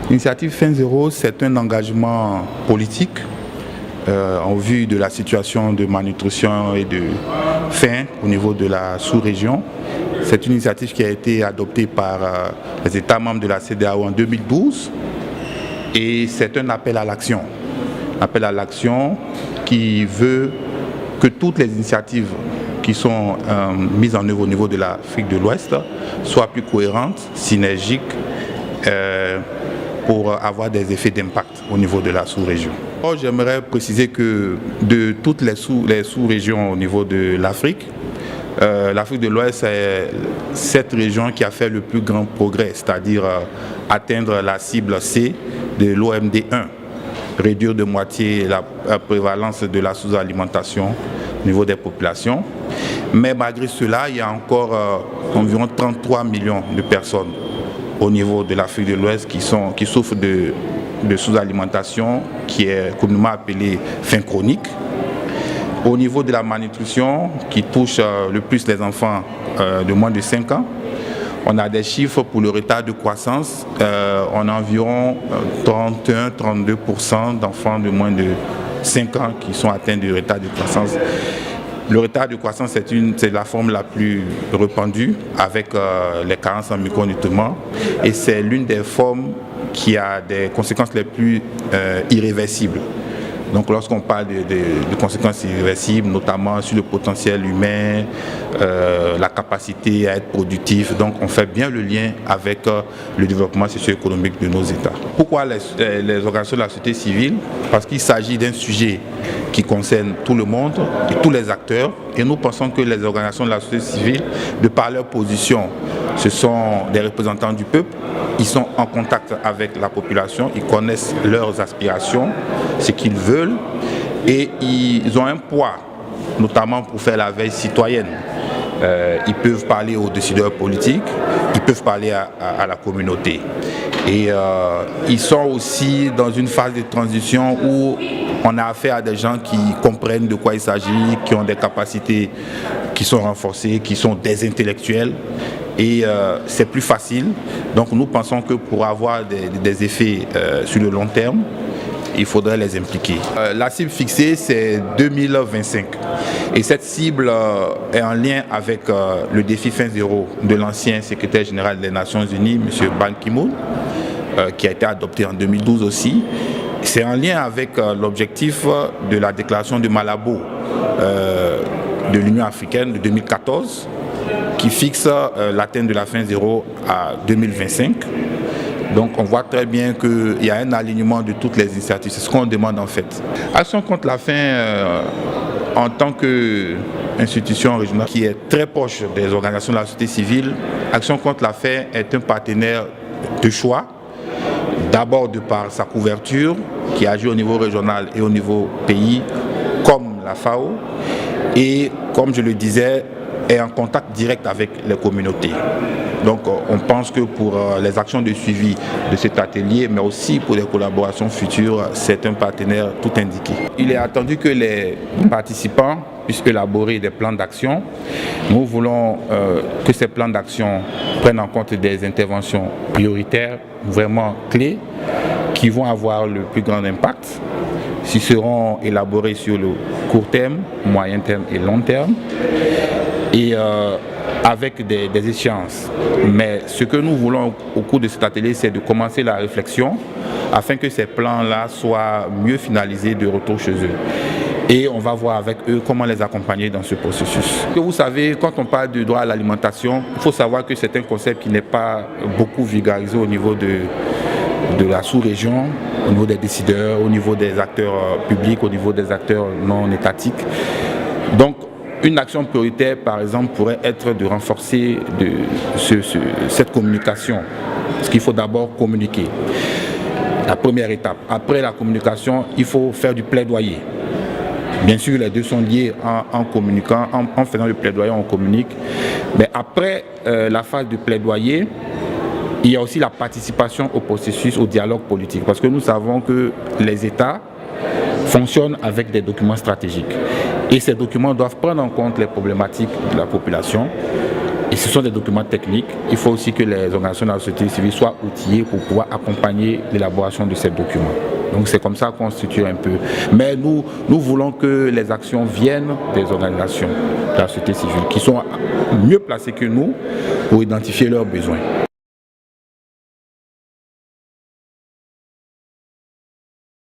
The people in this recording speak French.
L'initiative Faim Zéro, c'est un engagement politique en vue de la situation de malnutrition et de faim au niveau de la sous-région. C'est une initiative qui a été adoptée par les États membres de la CEDEAO en 2012 et c'est un appel à l'action. Appel à l'action qui veut que toutes les initiatives qui sont mises en œuvre au niveau de l'Afrique de l'Ouest soient plus cohérentes, synergiques, pour avoir des effets d'impact au niveau de la sous-région. J'aimerais préciser que de toutes les sous-régions au niveau de l'Afrique, l'Afrique de l'Ouest est cette région qui a fait le plus grand progrès, c'est-à-dire atteindre la cible C de l'OMD 1, réduire de moitié la prévalence de la sous-alimentation au niveau des populations. Mais malgré cela, il y a encore environ 33 millions de personnes au niveau de l'Afrique de l'Ouest qui souffrent de sous-alimentation qui est communément appelée faim chronique. Au niveau de la malnutrition qui touche le plus les enfants de moins de 5 ans, on a des chiffres pour le retard de croissance. On a environ 31-32% d'enfants de moins de 5 ans qui sont atteints de retard de croissance. Le retard de croissance, c'est la forme la plus répandue avec les carences en micronutriments et c'est l'une des formes qui a des conséquences les plus irréversibles. Donc lorsqu'on parle de conséquences irréversibles, notamment sur le potentiel humain, la capacité à être productif, donc on fait bien le lien avec le développement socio-économique de nos États. Pourquoi les organisations de la société civile? Parce qu'il s'agit d'un sujet qui concerne tout le monde et tous les acteurs. Et nous pensons que les organisations de la société civile, de par leur position, ce sont des représentants du peuple. Ils sont en contact avec la population, ils connaissent leurs aspirations, ce qu'ils veulent et ils ont un poids, notamment pour faire la veille citoyenne. Ils peuvent parler aux décideurs politiques, ils peuvent parler à la communauté. Et ils sont aussi dans une phase de transition où on a affaire à des gens qui comprennent de quoi il s'agit, qui ont des capacités qui sont renforcées, qui sont des intellectuels. Et c'est plus facile. Donc nous pensons que pour avoir des effets sur le long terme, il faudrait les impliquer. La cible fixée, c'est 2025. Et cette cible est en lien avec le défi Faim Zéro de l'ancien secrétaire général des Nations Unies, M. Ban Ki-moon, qui a été adopté en 2012 aussi. C'est en lien avec l'objectif de la déclaration de Malabo de l'Union africaine de 2014, qui fixe l'atteinte de la faim zéro à 2025. Donc on voit très bien qu'il y a un alignement de toutes les initiatives. C'est ce qu'on demande en fait. Action contre la faim en tant qu'institution régionale qui est très proche des organisations de la société civile, Action contre la faim est un partenaire de choix. D'abord de par sa couverture qui agit au niveau régional et au niveau pays comme la FAO. Et comme je le disais, est en contact direct avec les communautés. Donc on pense que pour les actions de suivi de cet atelier, mais aussi pour les collaborations futures, c'est un partenaire tout indiqué. Il est attendu que les participants puissent élaborer des plans d'action. Nous voulons que ces plans d'action prennent en compte des interventions prioritaires, vraiment clés, qui vont avoir le plus grand impact. Ils seront élaborés sur le court terme, moyen terme et long terme. Et avec des échéances. Mais ce que nous voulons au cours de cet atelier, c'est de commencer la réflexion afin que ces plans-là soient mieux finalisés de retour chez eux. Et on va voir avec eux comment les accompagner dans ce processus. Vous savez, quand on parle du droit à l'alimentation, il faut savoir que c'est un concept qui n'est pas beaucoup vulgarisé au niveau de la sous-région, au niveau des décideurs, au niveau des acteurs publics, au niveau des acteurs non étatiques. Donc, une action prioritaire, par exemple, pourrait être de renforcer cette communication. Parce qu'il faut d'abord communiquer. La première étape. Après la communication, il faut faire du plaidoyer. Bien sûr, les deux sont liés en communiquant, en faisant le plaidoyer, on communique. Mais après la phase de plaidoyer, il y a aussi la participation au processus, au dialogue politique. Parce que nous savons que les États fonctionnent avec des documents stratégiques. Et ces documents doivent prendre en compte les problématiques de la population, Et ce sont des documents techniques. Il faut aussi que les organisations de la société civile soient outillées pour pouvoir accompagner l'élaboration de ces documents. Donc c'est comme ça qu'on constitue un peu. Mais nous voulons que les actions viennent des organisations de la société civile qui sont mieux placées que nous pour identifier leurs besoins.